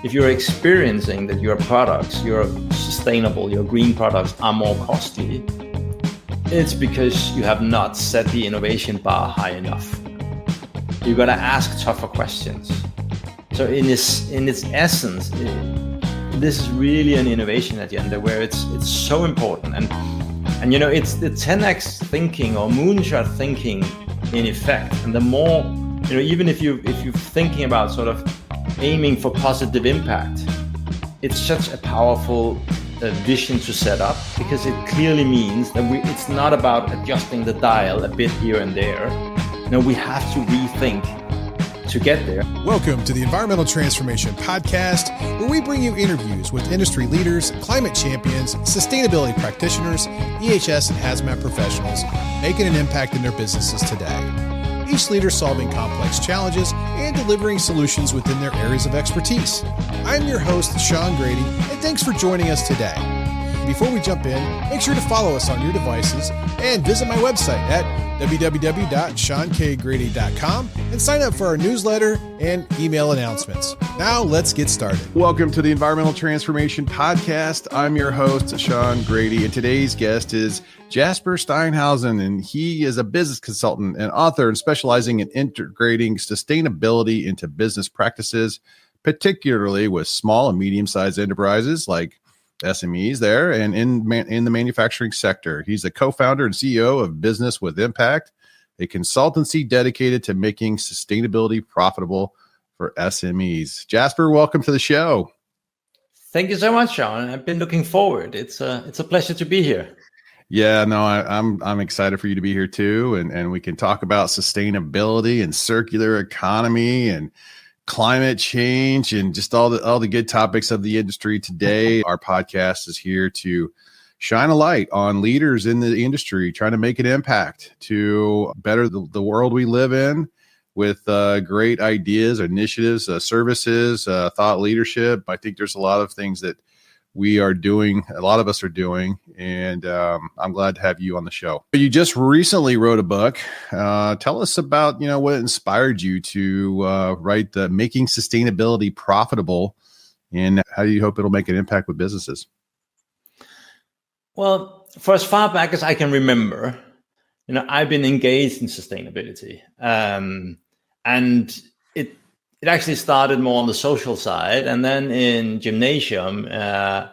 if you're experiencing that your products, your sustainable, your green products are more costly, it's because you have not set the innovation bar high enough. You gotta ask tougher questions. So in its essence, this is really an innovation agenda where it's so important, and it's the 10x thinking or moonshot thinking in effect. And the more, even if you're thinking about sort of aiming for positive impact, it's such a powerful vision to set up, because it clearly means that it's not about adjusting the dial a bit here and there. We have to rethink to get there. Welcome to the Environmental Transformation Podcast, where we bring you interviews with industry leaders, climate champions, sustainability practitioners, EHS and hazmat professionals making an impact in their businesses today. Each leader solving complex challenges and delivering solutions within their areas of expertise. I'm your host, Sean Grady, and thanks for joining us today. Before we jump in, make sure to follow us on your devices and visit my website at www.seankgrady.com and sign up for our newsletter and email announcements. Now let's get started. Welcome to the Environmental Transformation Podcast. I'm your host, Sean Grady, and today's guest is Jasper Steinhausen, and he is a business consultant and author and specializing in integrating sustainability into business practices, particularly with small and medium-sized enterprises like SMEs there and in the manufacturing sector. He's a co-founder and CEO of Business with Impact, a consultancy dedicated to making sustainability profitable for SMEs. Jasper, welcome to the show. Thank you so much, Sean. I've been looking forward. It's a pleasure to be here. Yeah, no, I'm excited for you to be here too, and we can talk about sustainability and circular economy and climate change and just all the good topics of the industry today. Our podcast is here to shine a light on leaders in the industry trying to make an impact to better the world we live in with great ideas, initiatives, services, thought leadership. I think there's a lot of things that we are doing, a lot of us are doing, and I'm glad to have you on the show. You just recently wrote a book. Tell us about, what inspired you to write the Making Sustainability Profitable, and how do you hope it'll make an impact with businesses? Well, for as far back as I can remember, I've been engaged in sustainability, and it actually started more on the social side, and then in gymnasium, a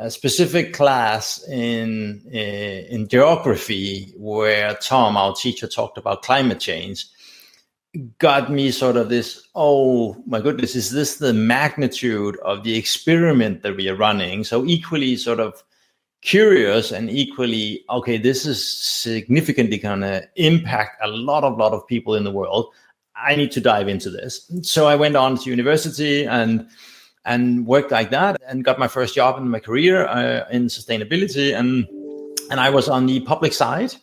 specific class in geography where Tom, our teacher, talked about climate change, got me sort of this, oh my goodness, is this the magnitude of the experiment that we are running? So equally sort of curious and equally, okay, this is significantly going to impact a lot of people in the world. I need to dive into this. So I went on to university and worked like that and got my first job in my career in sustainability. And I was on the public side,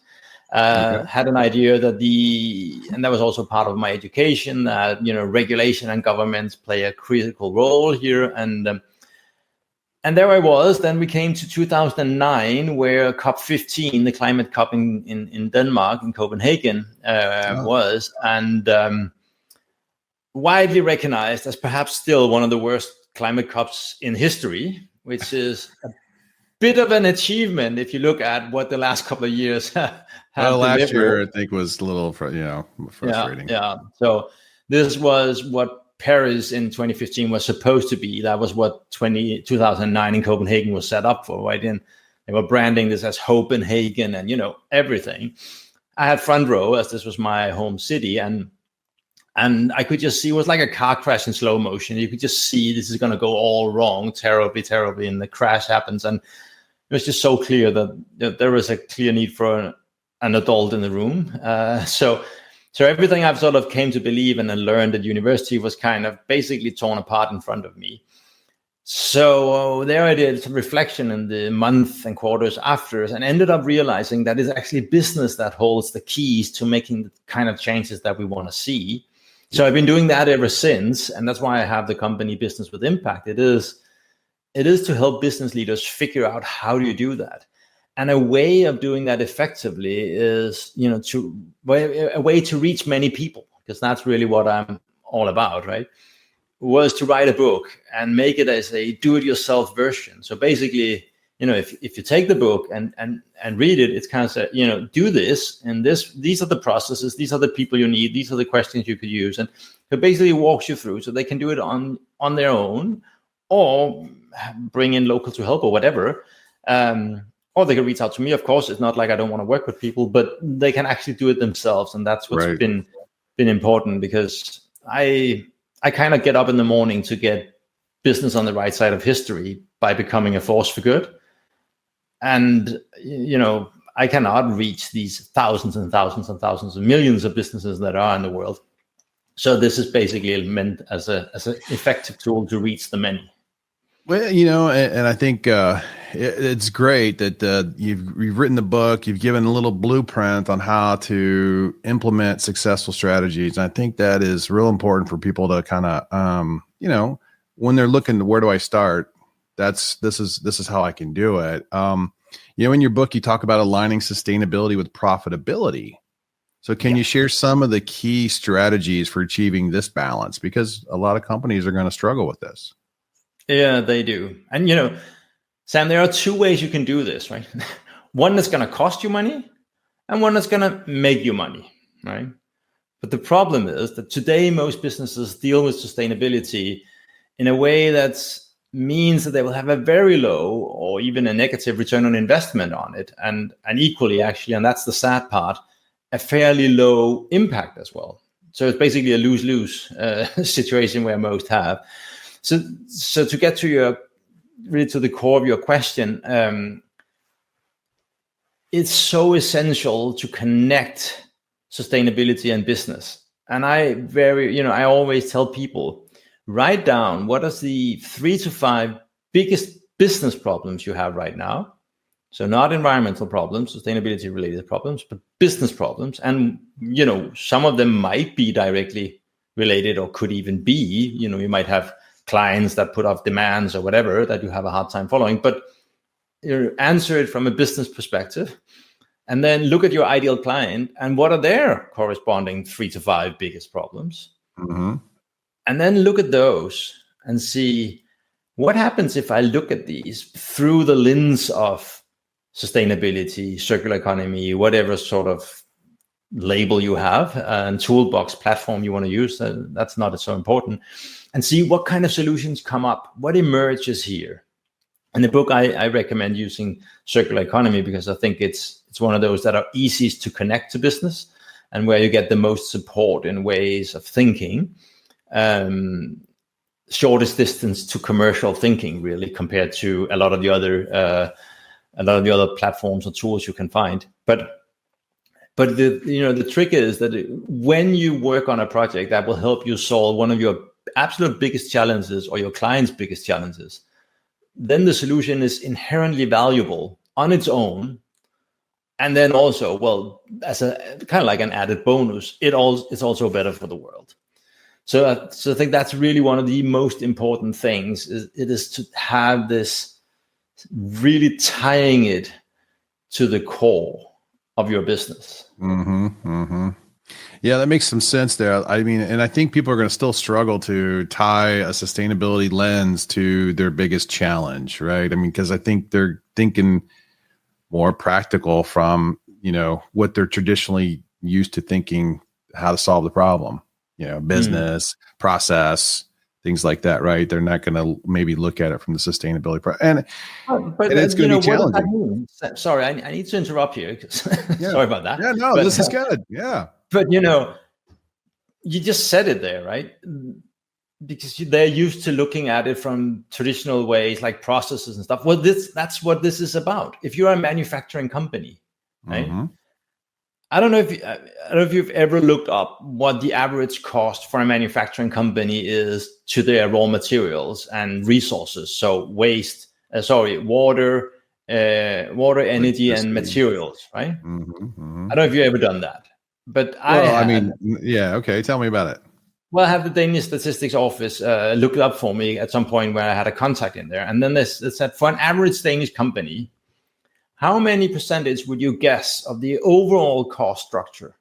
had an idea and that was also part of my education, that, regulation and governments play a critical role here. And there I was. Then we came to 2009, where COP15, the climate COP in Denmark, in Copenhagen, was, and widely recognized as perhaps still one of the worst climate COPs in history, which is a bit of an achievement if you look at what the last couple of years have last year, I think, was a little frustrating. Yeah. So this was what Paris in 2015 was supposed to be. That was what 2009 in Copenhagen was set up for, right? And they were branding this as Copenhagen and, everything. I had front row, as this was my home city, and I could just see, it was like a car crash in slow motion. You could just see this is going to go all wrong, terribly, and the crash happens. And it was just so clear that there was a clear need for an adult in the room. So everything I've sort of came to believe and learned at university was kind of basically torn apart in front of me. So there I did some reflection in the month and quarters after, and ended up realizing that it's actually business that holds the keys to making the kind of changes that we want to see. So I've been doing that ever since, and that's why I have the company Business with Impact. It is to help business leaders figure out how do you do that. And a way of doing that effectively is, a way to reach many people, because that's really what I'm all about, right? was to write a book and make it as a do-it-yourself version. So basically, if you take the book and read it, it's kind of say, do this and this. These are the processes. These are the people you need. These are the questions you could use, and it basically walks you through so they can do it on their own, or bring in local to help or whatever. Or they can reach out to me. Of course, it's not like I don't want to work with people, but they can actually do it themselves, and that's what's been important, because I kind of get up in the morning to get business on the right side of history by becoming a force for good. And, I cannot reach these thousands and thousands and thousands of millions of businesses that are in the world. So this is basically meant as an effective tool to reach the many. Well, and I think it's great that you've written the book, you've given a little blueprint on how to implement successful strategies. And I think that is real important for people to kind of, when they're looking, where do I start? This is how I can do it. In your book, you talk about aligning sustainability with profitability. So can you share some of the key strategies for achieving this balance? Because a lot of companies are going to struggle with this. Yeah, they do. And, Sam, there are two ways you can do this, right? One that's going to cost you money and one that's going to make you money, right? But the problem is that today most businesses deal with sustainability in a way that means that they will have a very low or even a negative return on investment on it. And equally, actually, and that's the sad part, a fairly low impact as well. So it's basically a lose-lose situation where most have. So to get to the core of your question, it's so essential to connect sustainability and business. And I always tell people, write down what are the 3 to 5 biggest business problems you have right now. So not environmental problems, sustainability related problems, but business problems. And, some of them might be directly related or could even be, you might have clients that put off demands or whatever that you have a hard time following, but answer it from a business perspective, and then look at your ideal client and what are their corresponding 3 to 5 biggest problems. Mm-hmm. And then look at those and see what happens if I look at these through the lens of sustainability, circular economy, whatever sort of label you have, and toolbox platform you want to use. That's not so important. And see what kind of solutions come up, what emerges here. In the book, I recommend using circular economy because I think it's one of those that are easiest to connect to business and where you get the most support in ways of thinking. Shortest distance to commercial thinking, really, compared to a lot of the other platforms or tools you can find. But the trick is that when you work on a project that will help you solve one of your absolute biggest challenges or your client's biggest challenges, then the solution is inherently valuable on its own. And then also, well, as a kind of like an added bonus, it's also better for the world. So I think that's really one of the most important things. It is to have this really tying it to the core of your business. Mm-hmm, mm-hmm. Yeah, that makes some sense there. I mean, and I think people are going to still struggle to tie a sustainability lens to their biggest challenge, right? I mean, because I think they're thinking more practical from, what they're traditionally used to thinking how to solve the problem, business, process, things like that, right? They're not going to maybe look at it from the sustainability and it's going to be challenging. Sorry, I need to interrupt here. Sorry about that. Yeah, no, this is good. Yeah. But, you just said it there, right? Because they're used to looking at it from traditional ways like processes and stuff. Well, that's what this is about. If you're a manufacturing company, right? Mm-hmm. I don't know if you've ever looked up what the average cost for a manufacturing company is to their raw materials and resources. So water, energy, and materials, right? Mm-hmm, mm-hmm. I don't know if you've ever done that, but yeah. Okay. Tell me about it. Well, I have the Danish Statistics Office look it up for me at some point where I had a contact in there. And then it said for an average Danish company, how many percentage would you guess of the overall cost structure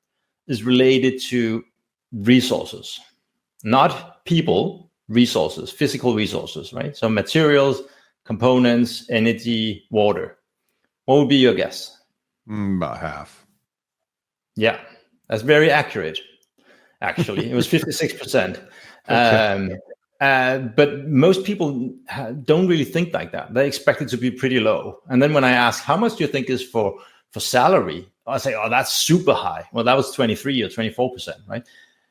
is related to resources? Not people, resources, physical resources, right? So materials, components, energy, water. What would be your guess? About half. Yeah, that's very accurate. Actually, it was 56%. Okay. But most people don't really think like that. They expect it to be pretty low. And then when I ask, how much do you think is for salary? I say, oh, that's super high. Well, that was 23 or 24%, right?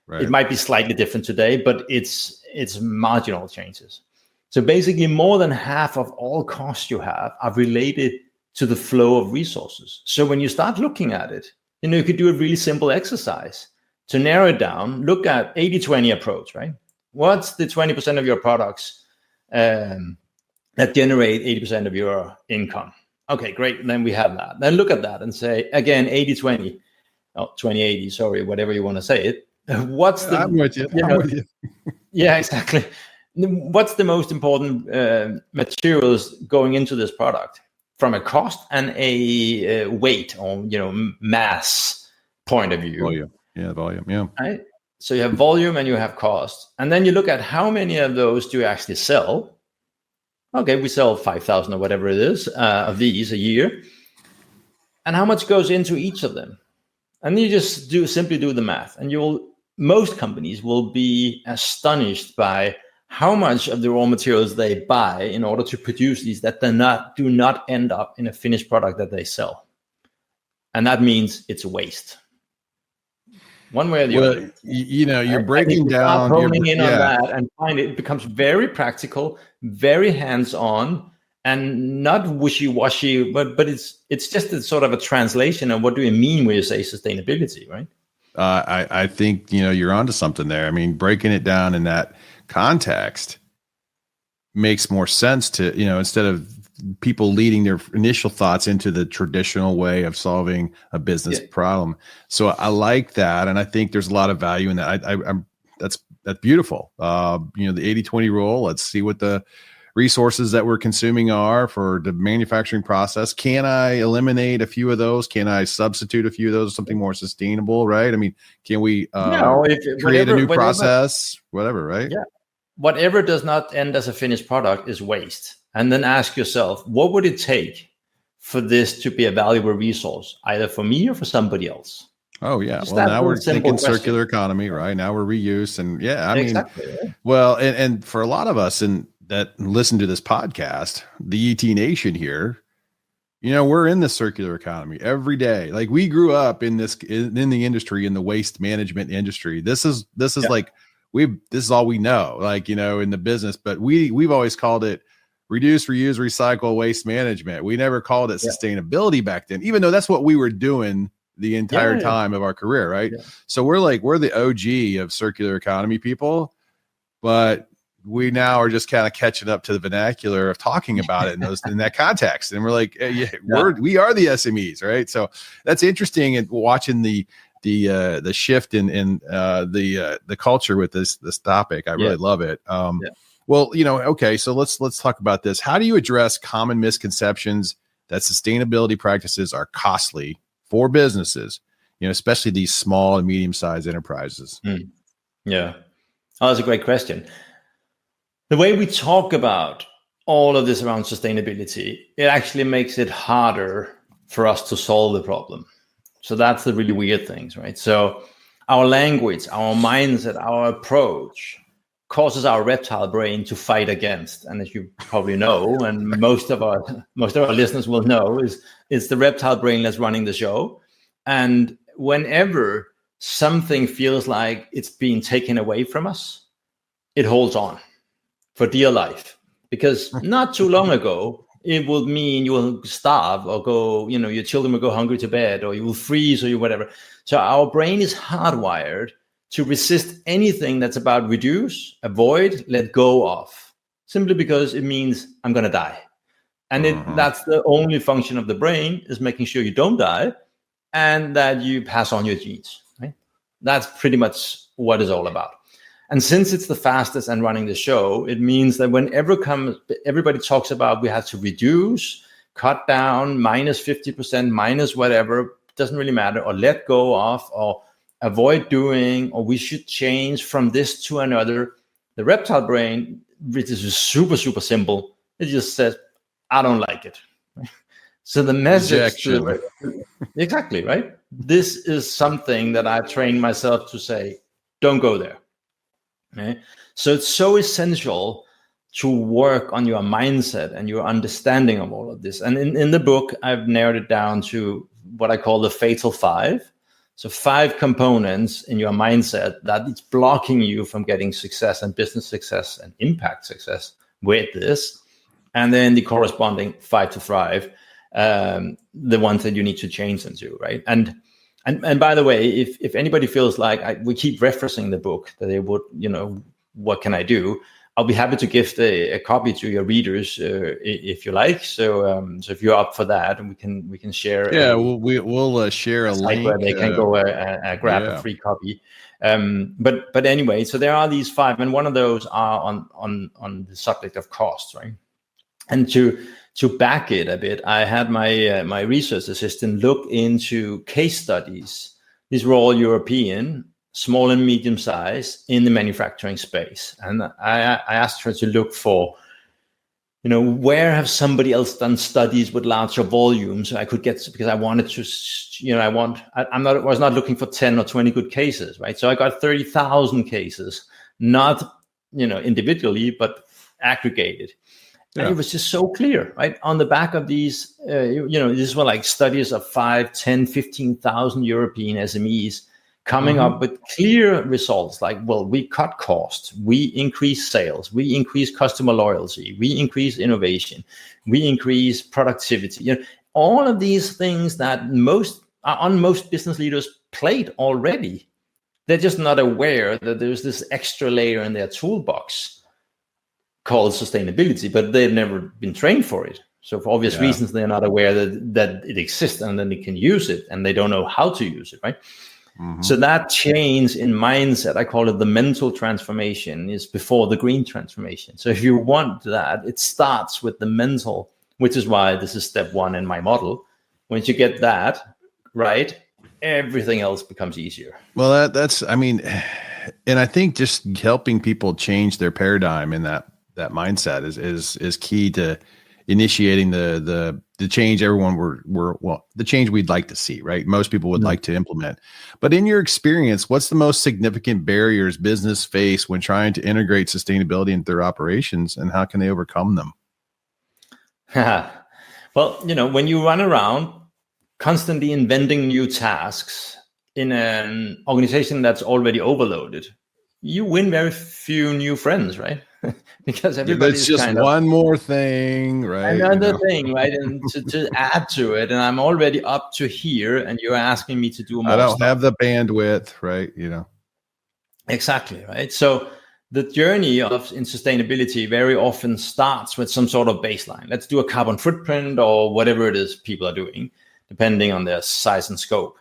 Right. It might be slightly different today, but it's marginal changes. So basically, more than half of all costs you have are related to the flow of resources. So when you start looking at it, you could do a really simple exercise to narrow it down. Look at 80-20 approach, right? What's the 20% of your products that generate 80% of your income? Okay, great. Then we have that. Then look at that and say, again, 80-20, 20-80, sorry, whatever you want to say it. What's the... I'm with you. I'm with you. Yeah, exactly. What's the most important materials going into this product from a cost and a weight or mass point of view? Volume. Yeah, volume. Yeah. Right. So you have volume and you have cost, and then you look at how many of those do you actually sell. Okay, we sell 5,000 or whatever it is of these a year, and how much goes into each of them, and you just simply do the math, and most companies will be astonished by how much of the raw materials they buy in order to produce these that do not end up in a finished product that they sell. And that means it's waste. One way or the other. You're breaking down. Honing in on that and find it becomes very practical, very hands-on, and not wishy-washy, but it's just a sort of a translation of what do you mean when you say sustainability, right? I think you're onto something there. I mean, breaking it down in that context makes more sense to instead of people leading their initial thoughts into the traditional way of solving a business problem. So I like that, and I think there's a lot of value in that. I'm that's beautiful. The 80-20 rule. Let's see what the resources that we're consuming are for the manufacturing process. Can I eliminate a few of those? Can I substitute a few of those, something more sustainable, right? I mean, can we create a new process, whatever, right? Yeah. Whatever does not end as a finished product is waste. And then ask yourself, what would it take for this to be a valuable resource, either for me or for somebody else? Oh, yeah. Well, now we're thinking circular economy, right? Now we're reuse. And exactly, right? Well, and for a lot of us that listen to this podcast, the ET Nation here, we're in the circular economy every day. Like we grew up in the industry, in the waste management industry. This is like, this is all we know, like, in the business, but we've always called it reduce, reuse, recycle, waste management. We never called it sustainability back then, even though that's what we were doing the entire time of our career. Right. Yeah. So we're the OG of circular economy people, but we now are just kind of catching up to the vernacular of talking about it in that context. And we're like, we are the SMEs. Right. So that's interesting. And watching the shift in the culture with this topic. I really love it. Well, okay, so let's talk about this. How do you address common misconceptions that sustainability practices are costly for businesses, especially these small and medium-sized enterprises? Yeah. Oh, that's a great question. The way we talk about all of this around sustainability, it actually makes it harder for us to solve the problem. So that's the really weird things, right? So our language, our mindset, our approach causes our reptile brain to fight against. And as you probably know, and most of our listeners will know, is the reptile brain that's running the show. And whenever something feels like it's being taken away from us, it holds on for dear life. Because not too long ago, it will mean you will starve or go, your children will go hungry to bed, or you will freeze, or whatever. So our brain is hardwired to resist anything that's about reduce, avoid, let go of, simply because it means I'm going to die. And that's the only function of the brain, is making sure you don't die and that you pass on your genes. Right? That's pretty much what it's all about. And since it's the fastest and running the show, it means that whenever everybody talks about we have to reduce, cut down, minus 50%, minus whatever, doesn't really matter, or let go of, or avoid doing, or we should change from this to another. The reptile brain, which is super, super simple, it just says, I don't like it. So the message exactly, right? This is something that I trained myself to say, don't go there. Okay? So it's so essential to work on your mindset and your understanding of all of this. And in the book, I've narrowed it down to what I call the fatal 5. So 5 components in your mindset that it's blocking you from getting success and business success and impact success with this. And then the corresponding 5 to thrive, the ones that you need to change into, right? And by the way, if anybody feels like we keep referencing the book, that they would, what can I do? I'll be happy to gift a copy to your readers if you like. So if you're up for that, and we can share. Yeah, we'll share a link where they can go grab a free copy. But anyway, so there are these 5, and one of those are on the subject of cost, right? And to back it a bit, I had my research assistant look into case studies. These were all European, small and medium size, in the manufacturing space. And I asked her to look for, where have somebody else done studies with larger volumes? I could get, because I wanted to, I was not looking for 10 or 20 good cases, right? So I got 30,000 cases, not, individually, but aggregated. Yeah. And it was just so clear, right? On the back of these, these were like studies of 5, 10, 15,000 European SMEs coming up with clear results like, well, we cut costs, we increase sales, we increase customer loyalty, we increase innovation, we increase productivity. All of these things that most business leaders plate already. They're just not aware that there's this extra layer in their toolbox called sustainability, but they've never been trained for it. So for obvious reasons, they're not aware that it exists, and then they can use it, and they don't know how to use it, right? So that change in mindset, I call it the mental transformation, is before the green transformation. So if you want that, it starts with the mental, which is why this is step 1 in my model. Once you get that right, everything else becomes easier. Well, and I think just helping people change their paradigm in that mindset is key to initiating the change the change we'd like to see, right? Most people would like to implement. But in your experience, what's the most significant barriers business face when trying to integrate sustainability into their operations, and how can they overcome them? Well, when you run around constantly inventing new tasks in an organization that's already overloaded, you win very few new friends, right? Because everybody's just kind of one more thing, right? Another thing, right? And to add to it, and I'm already up to here, and you're asking me to do more. I don't have the bandwidth, right? Exactly, right? So the journey in sustainability very often starts with some sort of baseline. Let's do a carbon footprint or whatever it is people are doing, depending on their size and scope.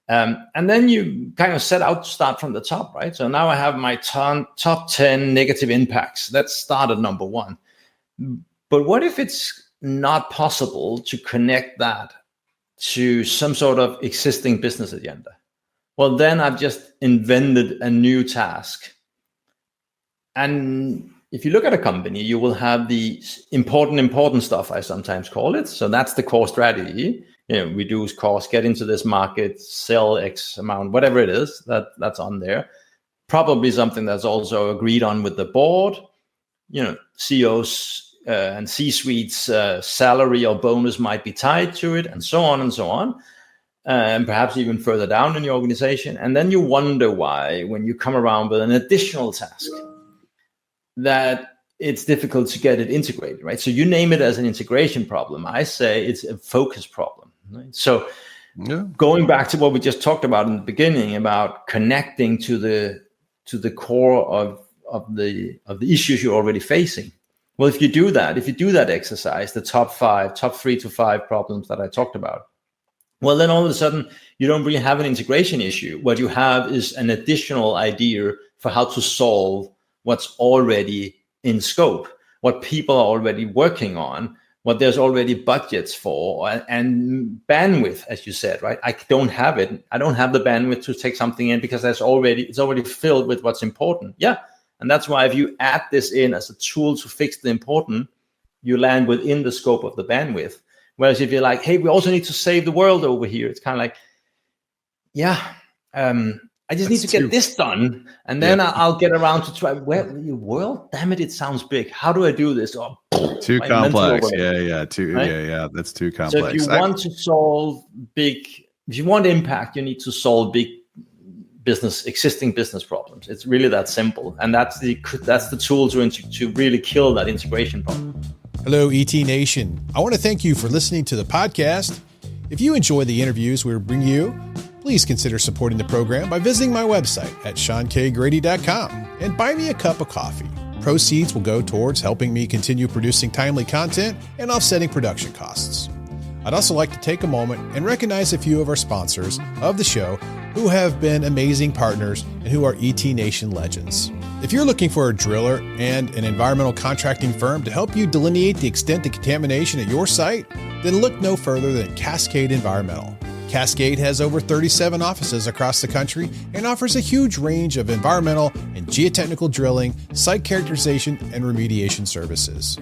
And then you kind of set out to start from the top, right? So now I have my top 10 negative impacts. Let's start at number 1. But what if it's not possible to connect that to some sort of existing business agenda? Well, then I've just invented a new task. And if you look at a company, you will have the important stuff, I sometimes call it. So that's the core strategy. Reduce costs, get into this market, sell X amount, whatever it is that's on there. Probably something that's also agreed on with the board. CEOs and C-suite's salary or bonus might be tied to it, and so on and so on. And perhaps even further down in your organization. And then you wonder why, when you come around with an additional task, that it's difficult to get it integrated, right? So you name it as an integration problem. I say it's a focus problem. Right? So going back to what we just talked about in the beginning about connecting to the core of the issues you're already facing. Well, if you do that exercise, the top 3 to 5 problems that I talked about, well, then all of a sudden you don't really have an integration issue. What you have is an additional idea for how to solve what's already in scope, what people are already working on, what there's already budgets for, and bandwidth, as you said, right? I don't have it. I don't have the bandwidth to take something in because it's already filled with what's important. Yeah, And that's why if you add this in as a tool to fix the important, you land within the scope of the bandwidth. Whereas if you're like, hey, we also need to save the world over here, it's kind of like, yeah, I just need to get this done, and then I'll get around to try. Well, the world, damn it, it sounds big. How do I do this? Oh, too complex. Yeah. That's too complex. So if you want to solve if you want impact, you need to solve big existing business problems. It's really that simple, and that's the tool to really kill that integration problem. Hello, ET Nation. I want to thank you for listening to the podcast. If you enjoy the interviews we bring you, please consider supporting the program by visiting my website at seankgrady.com and buy me a cup of coffee. Proceeds will go towards helping me continue producing timely content and offsetting production costs. I'd also like to take a moment and recognize a few of our sponsors of the show who have been amazing partners and who are ET Nation legends. If you're looking for a driller and an environmental contracting firm to help you delineate the extent of contamination at your site, then look no further than Cascade Environmental. Cascade has over 37 offices across the country and offers a huge range of environmental and geotechnical drilling, site characterization, and remediation services.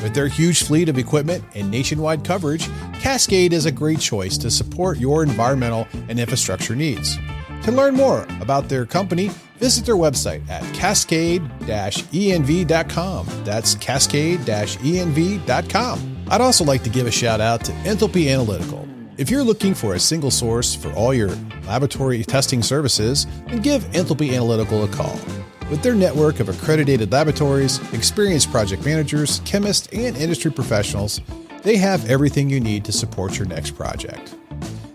With their huge fleet of equipment and nationwide coverage, Cascade is a great choice to support your environmental and infrastructure needs. To learn more about their company, visit their website at cascade-env.com. That's cascade-env.com. I'd also like to give a shout out to Enthalpy Analytical. If you're looking for a single source for all your laboratory testing services, then give Enthalpy Analytical a call. With their network of accredited laboratories, experienced project managers, chemists, and industry professionals, they have everything you need to support your next project.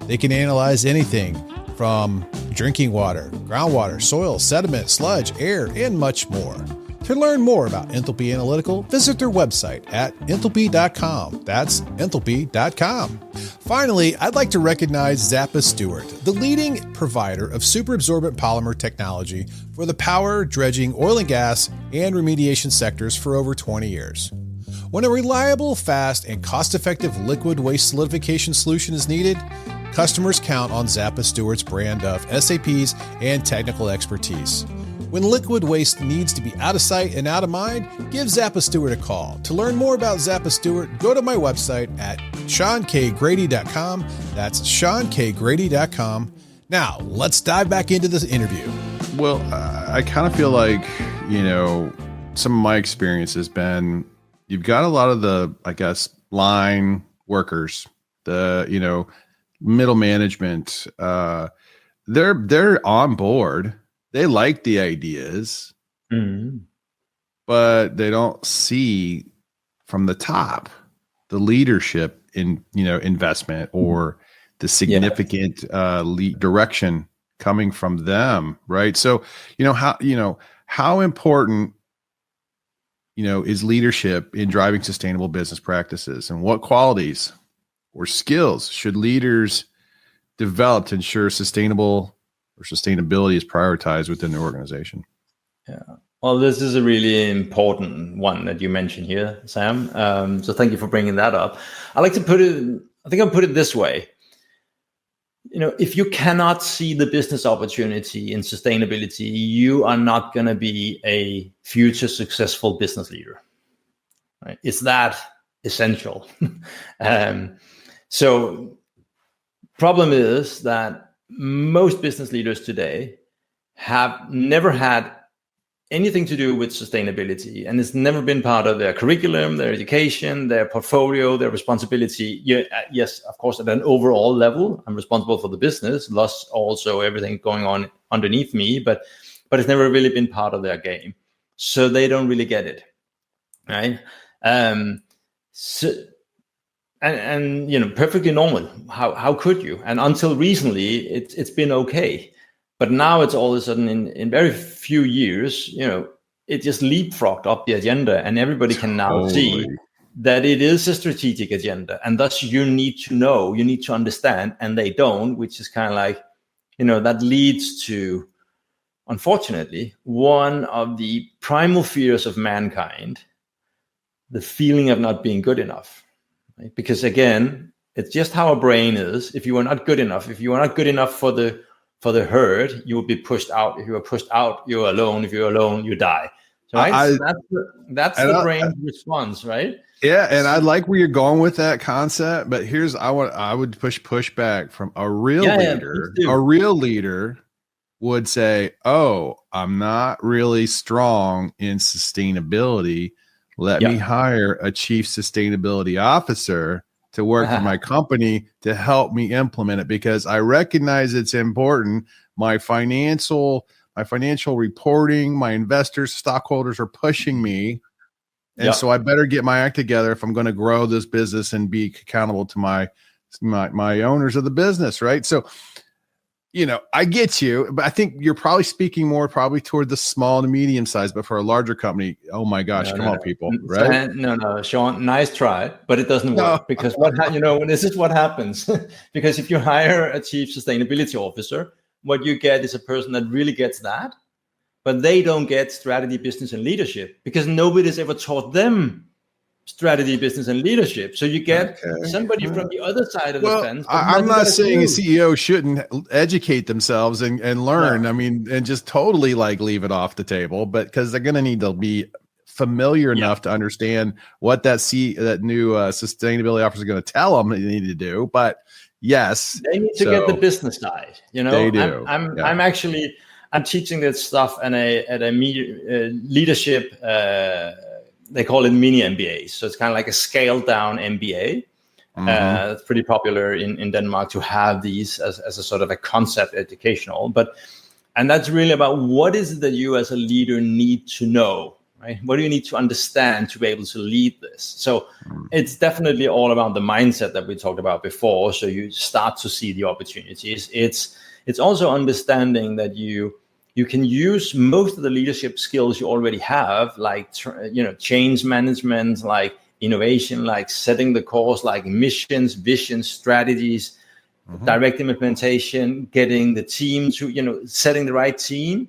They can analyze anything from drinking water, groundwater, soil, sediment, sludge, air, and much more. To learn more about Enthalpy Analytical, visit their website at enthalpy.com. That's enthalpy.com. Finally, I'd like to recognize Zappa Stewart, the leading provider of superabsorbent polymer technology for the power, dredging, oil and gas, and remediation sectors for over 20 years. When a reliable, fast, and cost-effective liquid waste solidification solution is needed, customers count on Zappa Stewart's brand of SAPs and technical expertise. When liquid waste needs to be out of sight and out of mind, give Zappa Stewart a call. To learn more about Zappa Stewart, go to my website at seankgrady.com. That's seankgrady.com. Now, let's dive back into this interview. Well, I kind of feel like, some of my experience has been, you've got a lot of the, I guess, line workers, the, middle management, they're on board. They like the ideas, but they don't see from the top the leadership in investment or the significant direction coming from them, right? So how important is leadership in driving sustainable business practices, and what qualities or skills should leaders develop to ensure sustainability is prioritized within the organization? Yeah. Well, this is a really important one that you mentioned here, Sam. So thank you for bringing that up. I like to put it this way. If you cannot see the business opportunity in sustainability, you are not going to be a future successful business leader. Right? It's that essential. So problem is that most business leaders today have never had anything to do with sustainability, and it's never been part of their curriculum, their education, their portfolio, their responsibility. Yes, of course, at an overall level, I'm responsible for the business, thus also everything going on underneath me, but it's never really been part of their game. So they don't really get it, right? And perfectly normal. How could you? And until recently, it's been okay. But now it's all of a sudden in very few years, it just leapfrogged up the agenda, and everybody can now see that it is a strategic agenda, and thus you need to know, you need to understand, and they don't, which is kind of like, that leads to, unfortunately, one of the primal fears of mankind, the feeling of not being good enough. Right? Because again, it's just how our brain is. If you are not good enough, for the herd, you will be pushed out. If you are pushed out, you're alone. If you're alone, you die. right? So that's the brain response, right? Yeah, and I like where you're going with that concept, but I would push back from a real leader. A real leader would say, "Oh, I'm not really strong in sustainability. Let me hire a chief sustainability officer to work for my company to help me implement it because I recognize it's important. My financial reporting, my investors, stockholders are pushing me. And so I better get my act together if I'm going to grow this business and be accountable to my owners of the business." Right. So, I get you, but I think you're probably speaking more probably toward the small to medium size, but for a larger company, oh my gosh, come on, people. Right. No, Sean, nice try, but it doesn't work because this is what happens. Because if you hire a chief sustainability officer, what you get is a person that really gets that, but they don't get strategy, business, and leadership because nobody's ever taught them strategy, business, and leadership. So you get somebody from the other side of the fence. I'm not saying a CEO shouldn't educate themselves and learn. No. I mean, and just totally leave it off the table, but because they're going to need to be familiar enough to understand what that new sustainability officer is going to tell them they need to do. But yes, they need to get the business side. They do. I'm teaching this stuff at a leadership. They call it mini MBAs. So it's kind of like a scaled down MBA. It's pretty popular in Denmark to have these as a sort of a concept educational. And that's really about what is it that you as a leader need to know, right? What do you need to understand to be able to lead this? So it's definitely all about the mindset that we talked about before. So you start to see the opportunities. It's also understanding that you can use most of the leadership skills you already have, like change management, like innovation, like setting the course, like missions, visions, strategies, direct implementation, getting the team to setting the right team.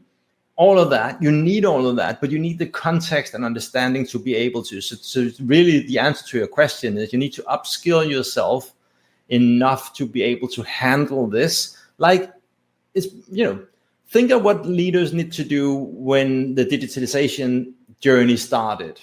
All of that, you need all of that, but you need the context and understanding to be able to. So really, the answer to your question is you need to upskill yourself enough to be able to handle this. Like it's think of what leaders need to do when the digitalization journey started.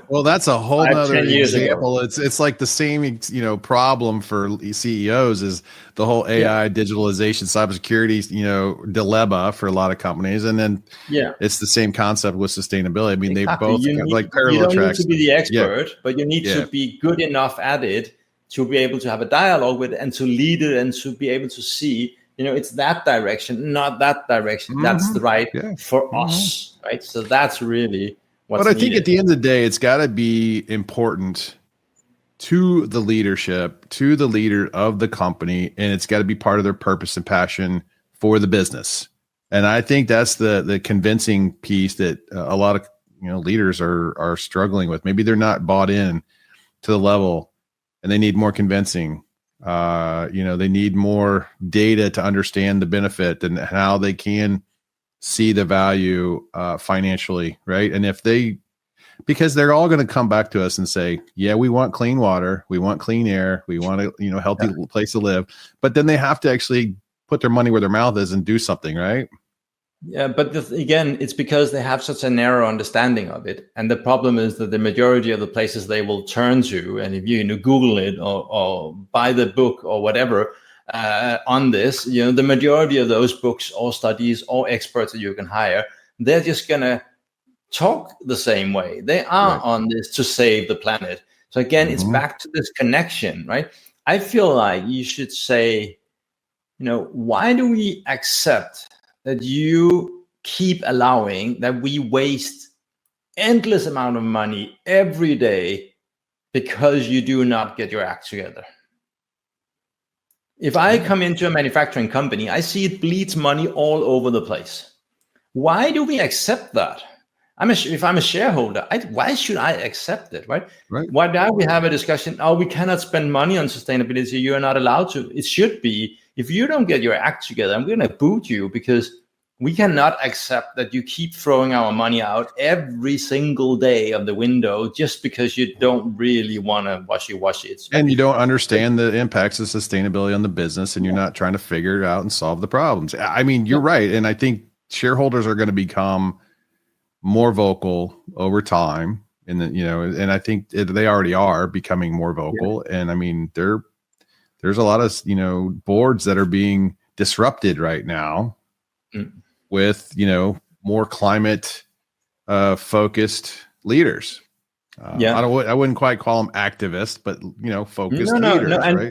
Well, that's a whole other example. It's like the same, problem for CEOs is the whole AI, digitalization, cybersecurity, dilemma for a lot of companies. And then it's the same concept with sustainability. I mean, they both parallel tracks. You don't need to be the expert, but you need to be good enough at it to be able to have a dialogue with it and to lead it and to be able to see, it's that direction, not that direction. That's the right for us, right? So that's really what's needed. I think at the end of the day, it's got to be important to the leadership, to the leader of the company, and it's got to be part of their purpose and passion for the business. And I think that's the convincing piece that a lot of leaders are struggling with. Maybe they're not bought in to the level, and they need more convincing. They need more data to understand the benefit and how they can see the value financially, right? And because they're all going to come back to us and say, yeah, we want clean water, we want clean air, we want a healthy place to live, but then they have to actually put their money where their mouth is and do something, right? Yeah, but again, it's because they have such a narrow understanding of it. And the problem is that the majority of the places they will turn to, and if you Google it or buy the book or whatever on this, the majority of those books or studies or experts that you can hire, they're just going to talk the same way. They are on this to save the planet. So again, it's back to this connection, right? I feel like you should say, why do we accept that you keep allowing that we waste endless amount of money every day because you do not get your act together? If I come into a manufacturing company, I see it bleeds money all over the place. Why do we accept that? If I'm a shareholder, why should I accept it, right? Why do we have a discussion? Oh, we cannot spend money on sustainability. You are not allowed to. It should be, if you don't get your act together, I'm going to boot you because we cannot accept that you keep throwing our money out every single day of the window just because you don't really want to wash it. And you don't understand the impacts of sustainability on the business, and you're not trying to figure it out and solve the problems. I mean, you're right. And I think shareholders are going to become more vocal over time, and and I think they already are becoming more vocal. Yeah. And I mean, there's a lot of boards that are being disrupted right now with more climate focused leaders. I wouldn't quite call them activists, but focused leaders, right?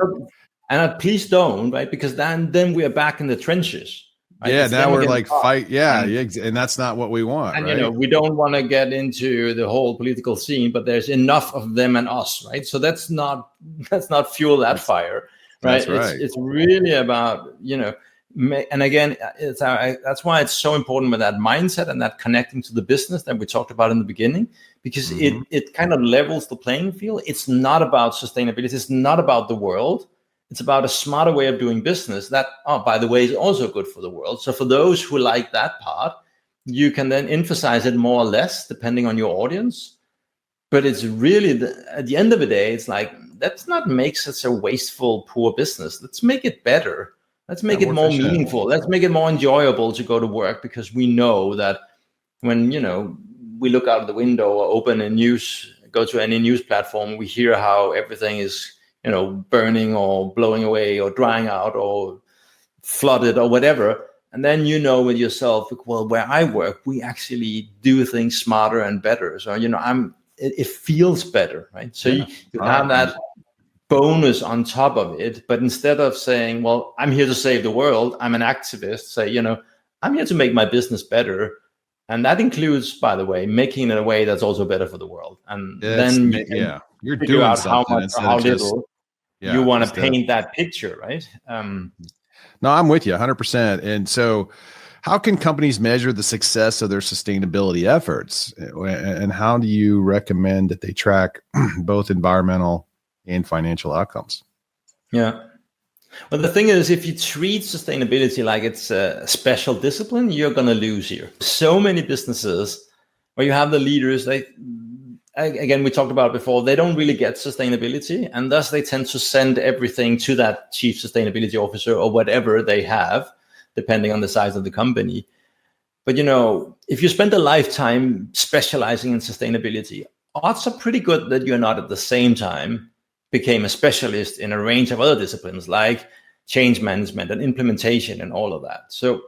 And please don't, right? Because then we are back in the trenches. Right? Yeah, now we're like fight. Yeah, and that's not what we want. And right? We don't want to get into the whole political scene, but there's enough of them and us, right? So let's not fuel that fire, right? That's right. It's really about and again, that's why it's so important with that mindset and that connecting to the business that we talked about in the beginning, because it kind of levels the playing field. It's not about sustainability. It's not about the world. It's about a smarter way of doing business that, by the way, is also good for the world. So for those who like that part, you can then emphasize it more or less depending on your audience. But it's really, at the end of the day, it's like, let's not make such a wasteful, poor business. Let's make it better. Let's make it more meaningful. Let's make it more enjoyable to go to work, because we know that when, we look out the window or go to any news platform, we hear how everything is burning or blowing away or drying out or flooded or whatever. And then with yourself, well, where I work, we actually do things smarter and better. So, it feels better, right? So you have that bonus on top of it. But instead of saying, well, I'm here to save the world, I'm an activist, say, I'm here to make my business better. And that includes, by the way, making it a way that's also better for the world. And then you're doing out how much or how little you want to paint that picture, right? No, I'm with you 100%. And so how can companies measure the success of their sustainability efforts? And how do you recommend that they track both environmental and financial outcomes? Yeah. Well, the thing is, if you treat sustainability like it's a special discipline, you're going to lose here. So many businesses where you have the leaders, again, we talked about it before, they don't really get sustainability, and thus they tend to send everything to that chief sustainability officer or whatever they have, depending on the size of the company. But, if you spend a lifetime specializing in sustainability, odds are pretty good that you're not at the same time became a specialist in a range of other disciplines like change management and implementation and all of that. So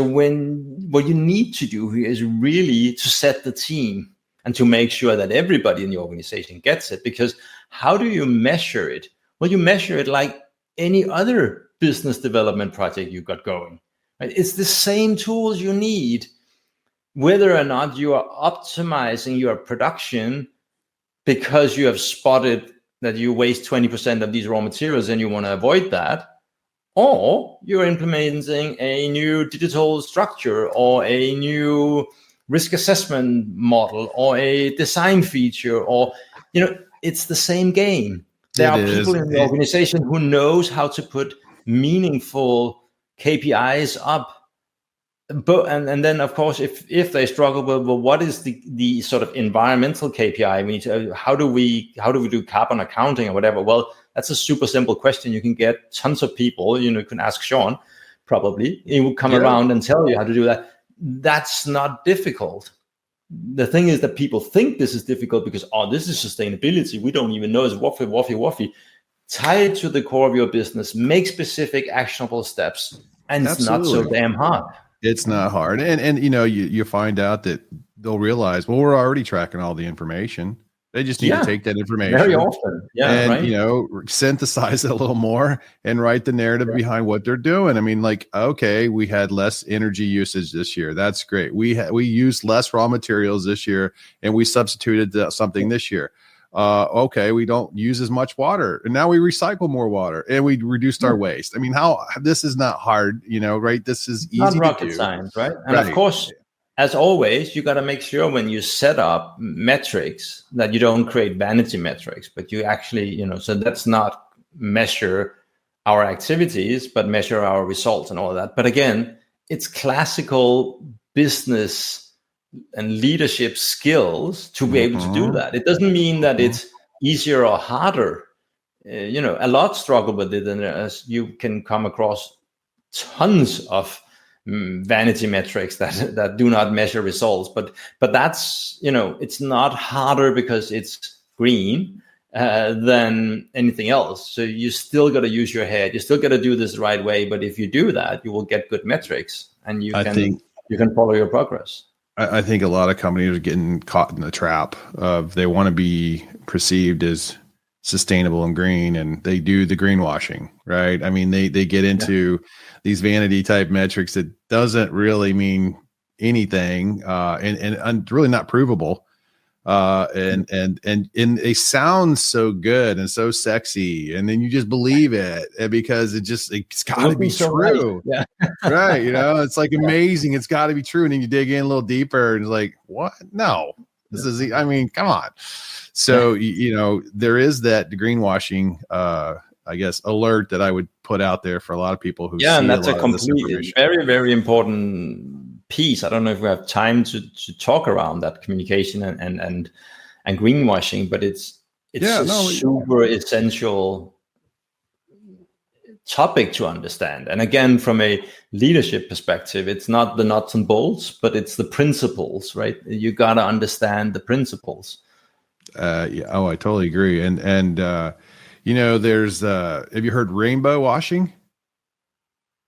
what you need to do here is really to set the team and to make sure that everybody in the organization gets it. Because how do you measure it? Well, you measure it like any other business development project you got going. Right? It's the same tools you need, whether or not you are optimizing your production because you have spotted that you waste 20% of these raw materials and you want to avoid that, or you're implementing a new digital structure or a new risk assessment model or a design feature, or, it's the same game. There are people in the organization who knows how to put meaningful KPIs up. But and then of course if they struggle with, well, what is the sort of environmental KPI? We need to, how do we do carbon accounting or whatever? Well, that's a super simple question. You can get tons of people. You can ask Sean, probably he will come around and tell you how to do that. That's not difficult. The thing is that people think this is difficult because this is sustainability. We don't even know. It's waffy. Tie it to the core of your business. Make specific actionable steps, and it's not so damn hard. It's not hard. And you find out that they'll realize, well, we're already tracking all the information. They just need to take that information very often. And, synthesize it a little more and write the narrative behind what they're doing. I mean, like, okay, we had less energy usage this year. That's great. We used less raw materials this year and we substituted something this year. Okay, we don't use as much water and now we recycle more water and we reduced our waste. I mean, this is not hard, right? This is easy not to rocket do. Science, right? And of course, as always, you got to make sure when you set up metrics that you don't create vanity metrics, but you actually, so that's not measure our activities, but measure our results and all of that. But again, it's classical business and leadership skills to be able to do that. It doesn't mean that it's easier or harder. A lot struggle with it, and as you can come across tons of vanity metrics that do not measure results. But that's, it's not harder because it's green than anything else. So you still got to use your head. You still got to do this the right way. But if you do that, you will get good metrics, and you can follow your progress. I think a lot of companies are getting caught in the trap of they want to be perceived as sustainable and green, and they do the greenwashing, right? I mean, they get into these vanity type metrics that doesn't really mean anything, and really not provable. And they sound so good and so sexy, and then you just believe it because it's got to be so true. Right. Yeah. Right. It's like amazing. It's got to be true. And then you dig in a little deeper and it's like, what? No, this is, come on. So, there is that greenwashing, I guess, alert that I would put out there for a lot of people who see and that's a complete, very, very important piece. I don't know if we have time to talk around that communication and greenwashing, but it's super essential topic to understand. And again, from a leadership perspective, it's not the nuts and bolts, but it's the principles, right? You got to understand the principles. I totally agree. And there's have you heard rainbow washing?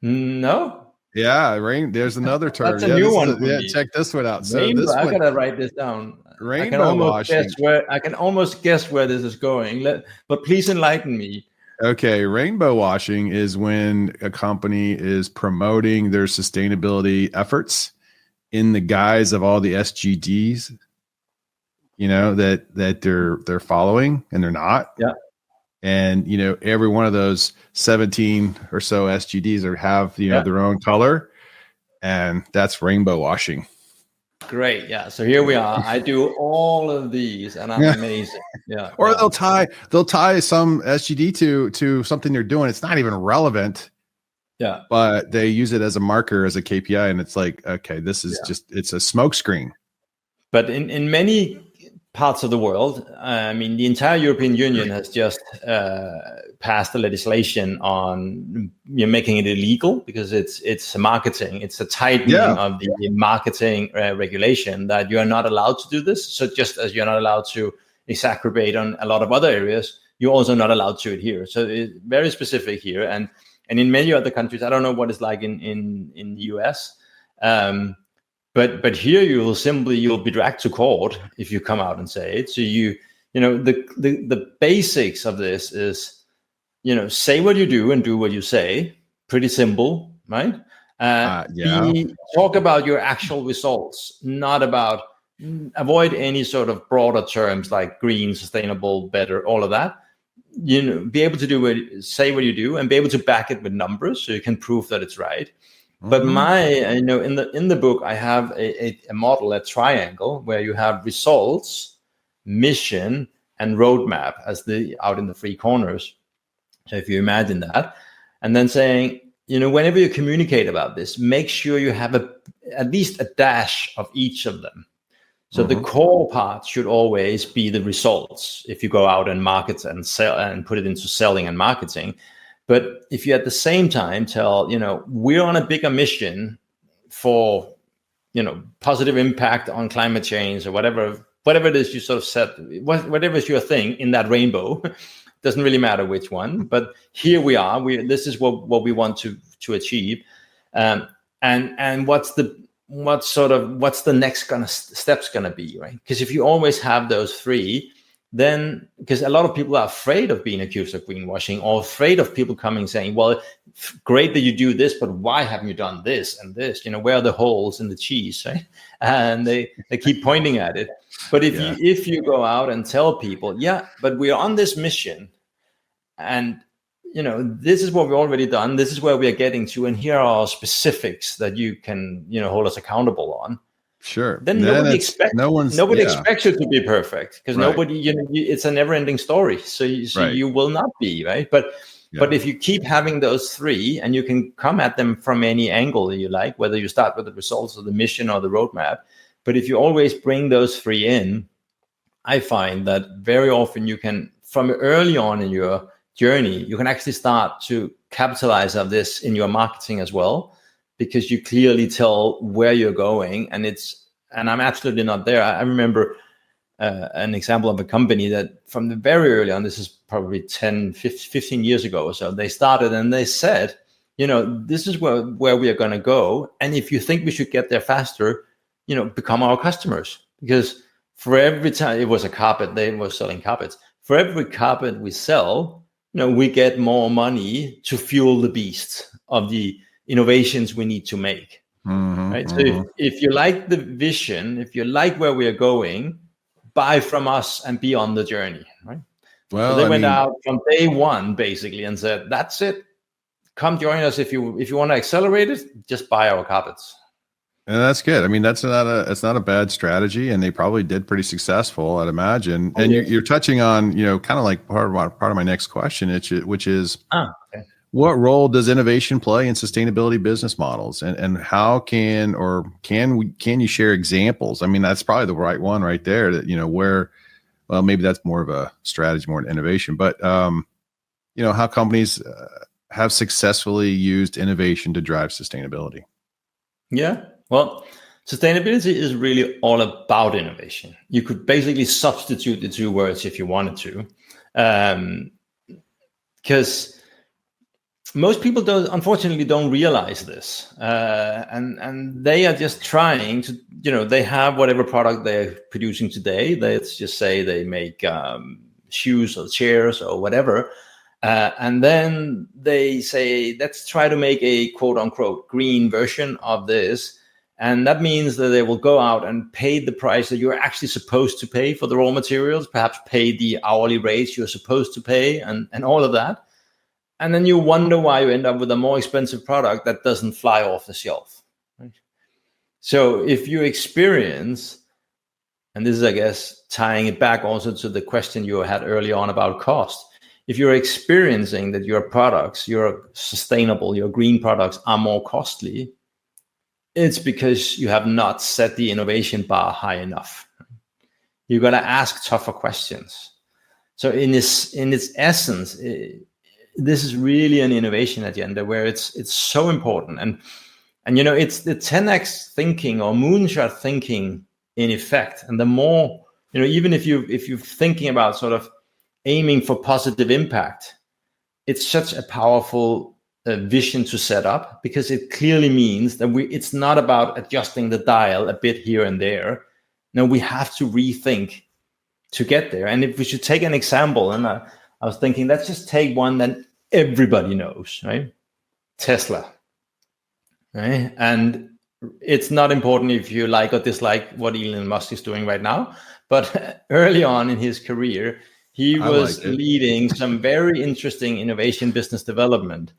No. Yeah, there's another term. That's a new one. Check this one out. Rainbow, so I gotta write this down. Rainbow washing. I can almost guess where this is going. But please enlighten me. Okay, rainbow washing is when a company is promoting their sustainability efforts in the guise of all the SGDs, that they're following, and they're not. Yeah. And every one of those 17 or so SGDs have their own color, and that's rainbow washing. Great. Yeah. So here we are. I do all of these, and I'm amazing. Yeah. Or they'll tie some SGD to something they're doing. It's not even relevant. Yeah. But they use it as a marker, as a KPI, and it's like, okay, this is it's a smokescreen. But in many parts of the world, the entire European Union has just passed the legislation on making it illegal, because it's marketing. It's a tightening of the marketing regulation that you are not allowed to do this. So just as you're not allowed to exacerbate on a lot of other areas, you're also not allowed to adhere. So it's very specific here. And in many other countries, I don't know what it's like in the US, but here you'll be dragged to court if you come out and say it. So the basics of this is, say what you do and do what you say. Pretty simple, right? Talk about your actual results, not about, avoid any sort of broader terms like green, sustainable, better, all of that. Be able to say what you do, and be able to back it with numbers so you can prove that it's right. But in the book, I have a model, a triangle, where you have results, mission, and roadmap as out in the three corners. So if you imagine that, and then saying, whenever you communicate about this, make sure you have at least a dash of each of them. So the core part should always be the results if you go out and market and sell and put it into selling and marketing. But if you at the same time tell, we're on a bigger mission for, positive impact on climate change, or whatever it is you sort of set, whatever is your thing in that rainbow, doesn't really matter which one. But here we are. This is what we want to achieve, and what's the next steps gonna be, right? Because if you always have those three, then, because a lot of people are afraid of being accused of greenwashing, or afraid of people coming saying, well, great that you do this, but why haven't you done this and this? Where are the holes in the cheese, right? And they keep pointing at it. But if you go out and tell people, but we are on this mission, and this is what we've already done, this is where we are getting to, and here are our specifics that you can hold us accountable on. Sure. Then nobody expects you to be perfect, because nobody, it's a never-ending story. So you will not be, right? But if you keep having those three, and you can come at them from any angle that you like, whether you start with the results or the mission or the roadmap, but if you always bring those three in, I find that very often you can, from early on in your journey, you can actually start to capitalize on this in your marketing as well. because you clearly tell where you're going, and I'm absolutely not there. I remember an example of a company that from the very early on, this is probably 10, 15 years ago or so, they started and they said, this is where we are going to go. And if you think we should get there faster, become our customers. Because for every time, it was a carpet, they were selling carpets. For every carpet we sell, we get more money to fuel the beast of the innovations we need to make. Right. So if you like the vision, if you like where we are going, buy from us and be on the journey. Right. Well, so they went out from day one basically and said, that's it. Come join us if you want to accelerate it. Just buy our carpets. And that's good. I mean, it's not a bad strategy, and they probably did pretty successful, I'd imagine. And you're touching on, kind of like part of my next question, which is, what role does innovation play in sustainability business models, and how can you share examples? I mean, that's probably the right one right there. That where, well, maybe that's more of a strategy, more than innovation, but how companies have successfully used innovation to drive sustainability. Yeah. Well, sustainability is really all about innovation. You could basically substitute the two words if you wanted to, because most people unfortunately don't realize this, and they are just trying to, they have whatever product they're producing today. Let's just say they make shoes or chairs or whatever, and then they say, let's try to make a quote unquote green version of this. And that means that they will go out and pay the price that you're actually supposed to pay for the raw materials, perhaps pay the hourly rates you're supposed to pay, and all of that. And then you wonder why you end up with a more expensive product that doesn't fly off the shelf. Right? So if you experience, and this is, I guess, tying it back also to the question you had earlier on about cost, if you're experiencing that your products, your sustainable, your green products are more costly, it's because you have not set the innovation bar high enough. You got to ask tougher questions. So in its essence, this is really an innovation agenda where it's so important, and it's the 10x thinking or moonshot thinking in effect. And the more, even if you're thinking about sort of aiming for positive impact, it's such a powerful vision to set up, because it clearly means that it's not about adjusting the dial a bit here and there. No, we have to rethink to get there. And if we should take an example, and I was thinking, let's just take one that everybody knows, right? Tesla, right? And it's not important if you like or dislike what Elon Musk is doing right now, but early on in his career, he was leading some very interesting innovation business development.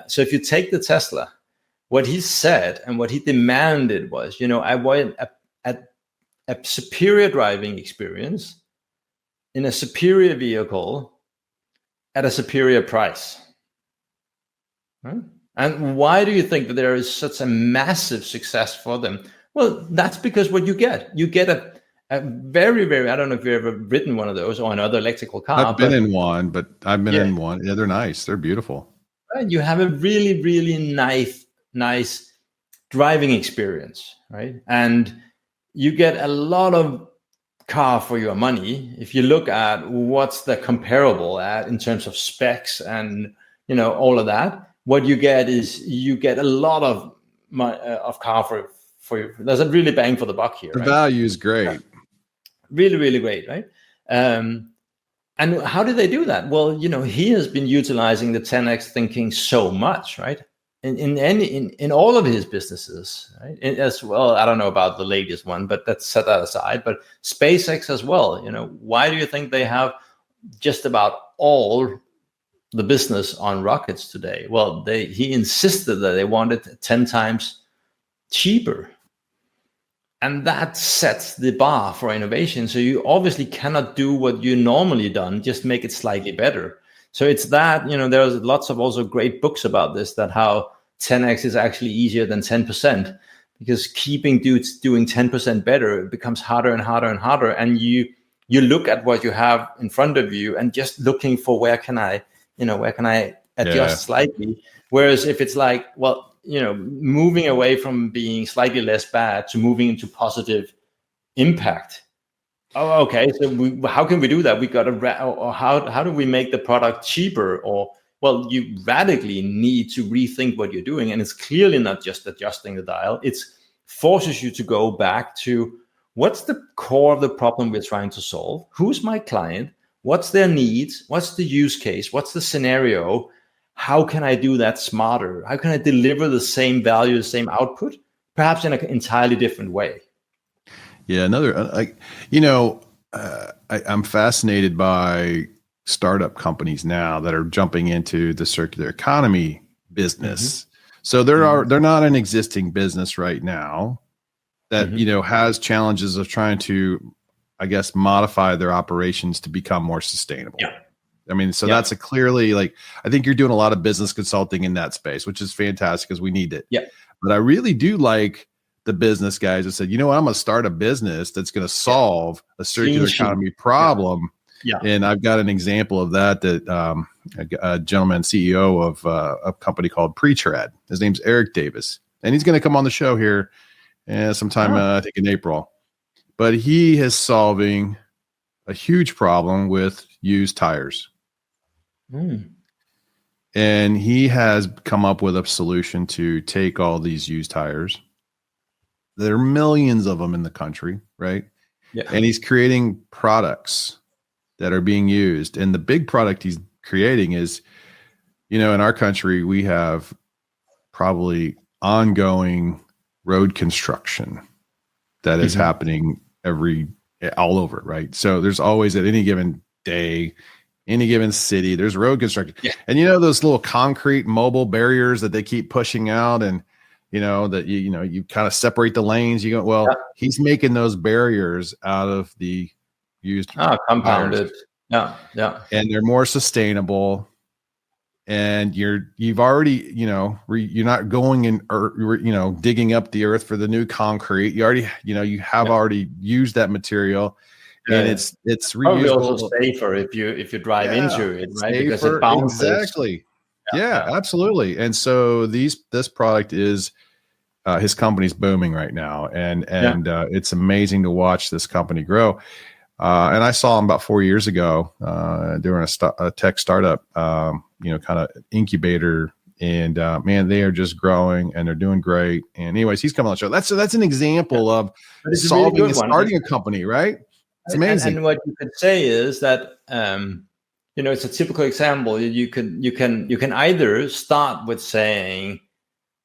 So if you take the Tesla, what he said and what he demanded was, I want a superior driving experience in a superior vehicle at a superior price. Right? And why do you think that there is such a massive success for them? Well, that's because what you get a very, very, I don't know if you've ever ridden one of those or another electrical car. I've been in one. Yeah, they're nice. They're beautiful. You have a really, really nice driving experience, right? And you get a lot of car for your money. If you look at what's the comparable at in terms of specs and all of that, what you get is you get a lot of car for you. There's a really bang for the buck here. The value is great. Yeah. Really, really great, right? And how do they do that? Well, he has been utilizing the 10x thinking so much, right? In all of his businesses, right? As well, I don't know about the latest one, but let's set that aside. But SpaceX as well. Why do you think they have just about all the business on rockets today? Well, he insisted that they wanted 10 times cheaper. And that sets the bar for innovation. So you obviously cannot do what you normally done, just make it slightly better. So it's that, there's lots of also great books about this, that how 10x is actually easier than 10%, because keeping dudes doing 10% better, it becomes harder and harder and harder. And you look at what you have in front of you and just looking for where can I adjust slightly. Whereas if it's like, well, moving away from being slightly less bad to moving into positive impact. Oh, okay. So how can we do that? We got to, or how do we make the product cheaper? Or, well, you radically need to rethink what you're doing. And it's clearly not just adjusting the dial. It forces you to go back to what's the core of the problem we're trying to solve? Who's my client? What's their needs? What's the use case? What's the scenario? How can I do that smarter? How can I deliver the same value, the same output, perhaps in an entirely different way? Yeah, I'm fascinated by startup companies now that are jumping into the circular economy business. Mm-hmm. So they're not an existing business right now that has challenges of trying to, I guess, modify their operations to become more sustainable. Yeah. I mean, so that's clearly I think you're doing a lot of business consulting in that space, which is fantastic because we need it. Yeah. But I really do like the business guys that said, you know what, I'm going to start a business that's going to solve a circular economy problem. Yeah. And I've got an example of that a gentleman, CEO of a company called Pretread. His name's Eric Davis. And he's going to come on the show here sometime, I think in April. But he is solving a huge problem with used tires. And he has come up with a solution to take all these used tires. There are millions of them in the country, right? Yeah. And he's creating products that are being used. And the big product he's creating is, in our country, we have probably ongoing road construction that is happening all over, right? So there's always at any given day, any given city, there's road construction. Yeah. And those little concrete mobile barriers that they keep pushing out and that you kind of separate the lanes. You go, he's making those barriers out of the used compounded. Tires. Yeah. And they're more sustainable. And you've already, you're not going in, digging up the earth for the new concrete. You already, you have already used that material. And it's probably also safer if you drive into it, right? Safer, because it bounces. Exactly. Yeah, absolutely. And so this product is his company's booming right now, and it's amazing to watch this company grow. And I saw him about 4 years ago during a tech startup, kind of incubator. And man, they are just growing and they're doing great. And anyways, he's coming on the show. That's an example of solving and starting a company, right? It's amazing. And what you could say is that it's a typical example. You can either start with saying,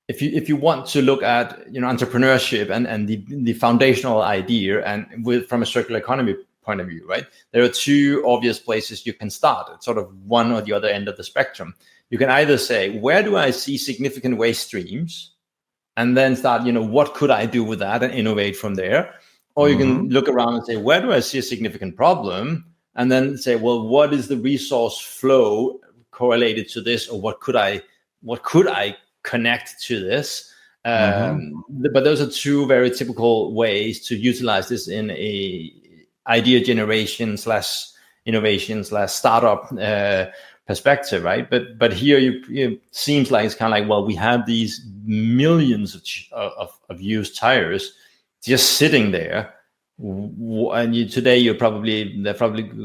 if you want to look at entrepreneurship and the foundational idea and from a circular economy point of view, right? There are two obvious places you can start at sort of one or the other end of the spectrum. You can either say, where do I see significant waste streams? And then start, what could I do with that and innovate from there? Or you can look around and say, where do I see a significant problem? And then say, well, what is the resource flow correlated to this? Or what could I connect to this? But those are two very typical ways to utilize this in a idea generation / innovation / startup perspective, right? But here you seems like it's kind of like, well, we have these millions of used tires just sitting there, and today they're probably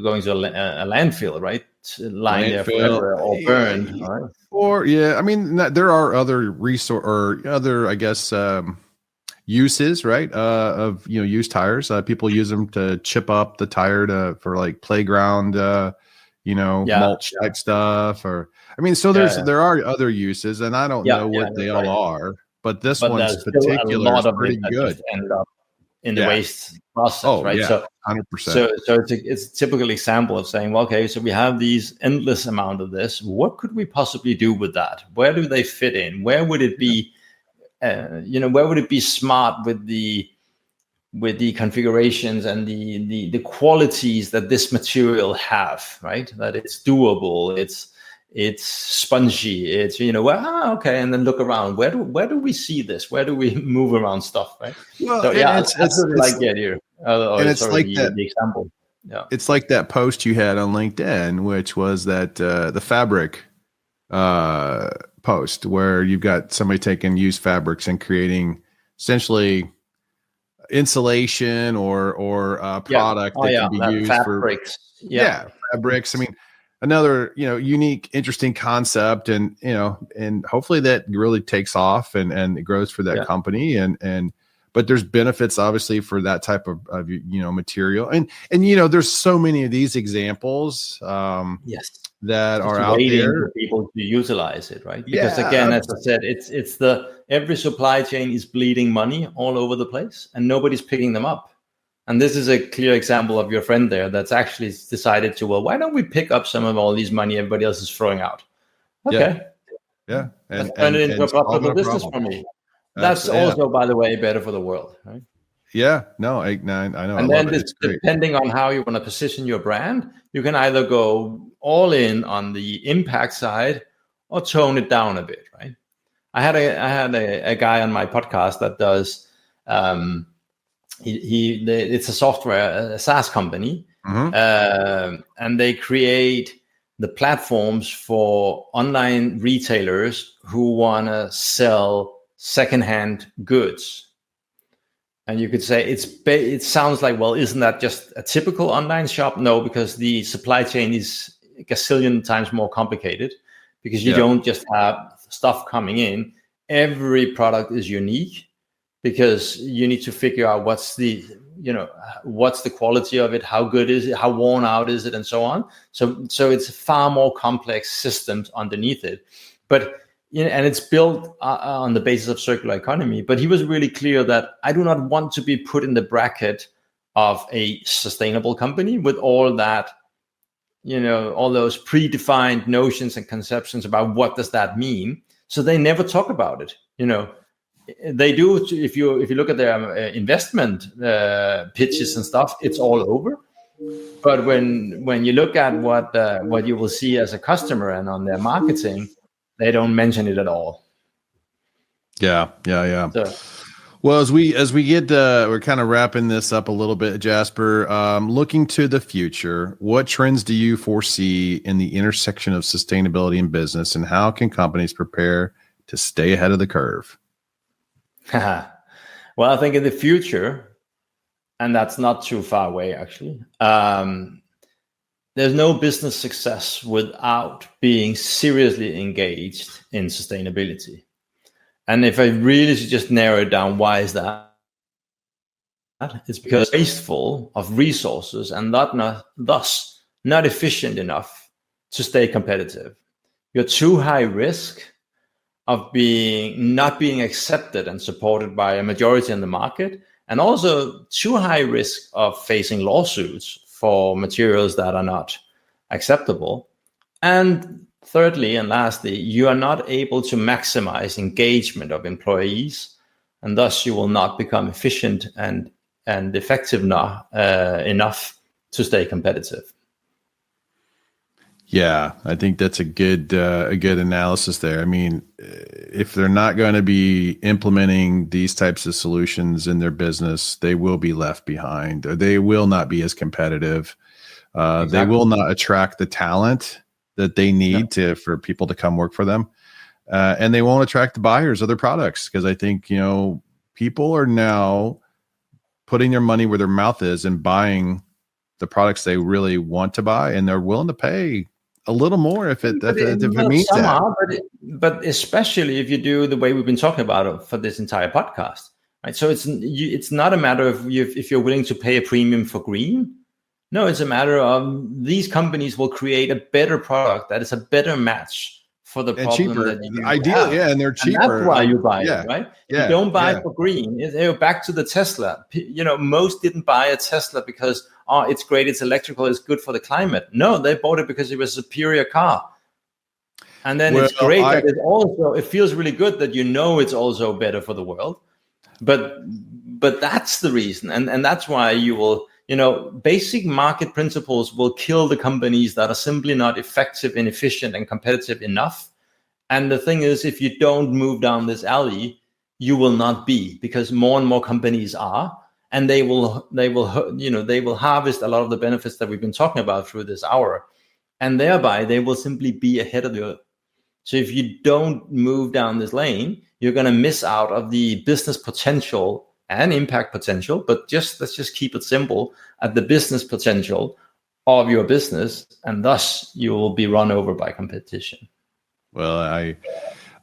going to a landfill, right? Lying there forever or burned, right? Or I mean, there are other other, I guess, uses, right? Of used tires. People use them to chip up the tire for like playground, mulch type stuff. Or I mean, so there are other uses, and I don't know what they all are. But this one's particular is pretty good. Ended up in the waste process, right? Yeah, so 100%. So it's a typical example of saying, well, okay, so we have these endless amount of this. What could we possibly do with that? Where do they fit in? Where would it be? Where would it be smart with the configurations and the qualities that this material have, right? That it's doable, it's spongy, it's okay, and then look around. Where do we see this? Where do we move around stuff, right? Well, so it's like the idea. And it's like the example. Yeah, it's like that post you had on LinkedIn, which was that the fabric post where you've got somebody taking used fabrics and creating essentially insulation or product that can be used fabrics. for fabrics. I mean, another unique, interesting concept, and and hopefully that really takes off and it grows for that company. And but there's benefits obviously for that type of material, and there's so many of these examples. That are out there for people to utilize it, right? Because again, as I said, it's every supply chain is bleeding money all over the place and nobody's picking them up. And this is a clear example of your friend there that's actually decided to, well, why don't we pick up some of all these money everybody else is throwing out? Okay. Yeah. And turn it into a profitable business for me. That's also, by the way, better for the world, right? Yeah, no, I know. And then depending on how you want to position your brand, you can either go all in on the impact side or tone it down a bit, right? I had a guy on my podcast that does it's a software, a SaaS company, and they create the platforms for online retailers who want to sell secondhand goods. And you could say it sounds like, well, isn't that just a typical online shop? No, because the supply chain is a gazillion times more complicated, because you don't just have stuff coming in. Every product is unique, because you need to figure out what's the quality of it, how good is it, how worn out is it, and so on. So it's far more complex systems underneath it. But and it's built on the basis of circular economy. But he was really clear that I do not want to be put in the bracket of a sustainable company with all that, all those predefined notions and conceptions about what does that mean. So they never talk about it. They do. If you look at their investment pitches and stuff, it's all over. But when you look at what you will see as a customer and on their marketing, they don't mention it at all. Yeah. So, well, as we get, we're kind of wrapping this up a little bit, Jasper. Looking to the future, what trends do you foresee in the intersection of sustainability and business, and how can companies prepare to stay ahead of the curve? Well, I think in the future, and that's not too far away, actually. There's no business success without being seriously engaged in sustainability. And if I really should just narrow it down, why is that? It's because it's wasteful of resources and thus not efficient enough to stay competitive. You're too high risk of not being accepted and supported by a majority in the market, and also too high risk of facing lawsuits for materials that are not acceptable. And thirdly and lastly, you are not able to maximize engagement of employees, and thus you will not become efficient and effective enough to stay competitive. Yeah, I think that's a good analysis there. I mean, if they're not going to be implementing these types of solutions in their business, they will be left behind. Or they will not be as competitive. Exactly. They will not attract the talent that they need for people to come work for them, and they won't attract the buyers of their products, because I think people are now putting their money where their mouth is and buying the products they really want to buy, and they're willing to pay a little more if it means that. But especially if you do the way we've been talking about it for this entire podcast, right? So it's not a matter of if you're willing to pay a premium for green. No, it's a matter of these companies will create a better product that is a better match for the problem cheaper. that you ideally, have. and they're cheaper. And that's why you buy it, right? Yeah, you don't buy for green. Back to the Tesla. Most didn't buy a Tesla because it's great, it's electrical, it's good for the climate. No, they bought it because it was a superior car. And then it's great that it feels really good that it's also better for the world. But that's the reason, and that's why you will. Basic market principles will kill the companies that are simply not effective and efficient and competitive enough. And the thing is, if you don't move down this alley, you will not be, because more and more companies are, and they will harvest a lot of the benefits that we've been talking about through this hour, and thereby they will simply be ahead of the So if you don't move down this lane, you're going to miss out of the business potential and impact potential. But let's just keep it simple at the business potential of your business, and thus you will be run over by competition. Well,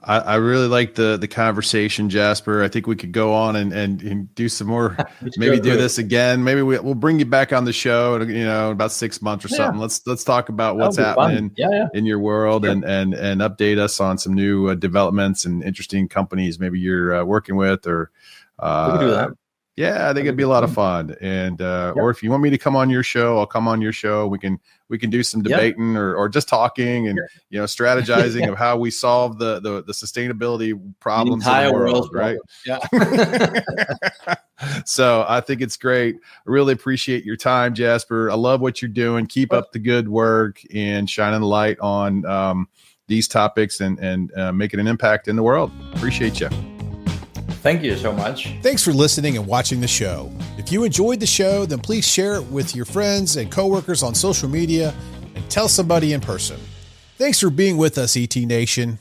I really like the conversation, Jasper. I think we could go on and do some more, maybe do this again. Maybe we'll bring you back on the show, in about 6 months or something. Let's talk about what's happening in your world and update us on some new developments and interesting companies maybe you're working with, or we can do that. Yeah, I think it'd be a lot of fun. And or if you want me to come on your show, I'll come on your show. We can do some debating or just talking and strategizing of how we solve the sustainability problems in the world, right? Yeah. So I think it's great. I really appreciate your time, Jasper. I love what you're doing. Keep up the good work and shining the light on these topics and making an impact in the world. Appreciate you. Thank you so much. Thanks for listening and watching the show. If you enjoyed the show, then please share it with your friends and coworkers on social media and tell somebody in person. Thanks for being with us, ET Nation.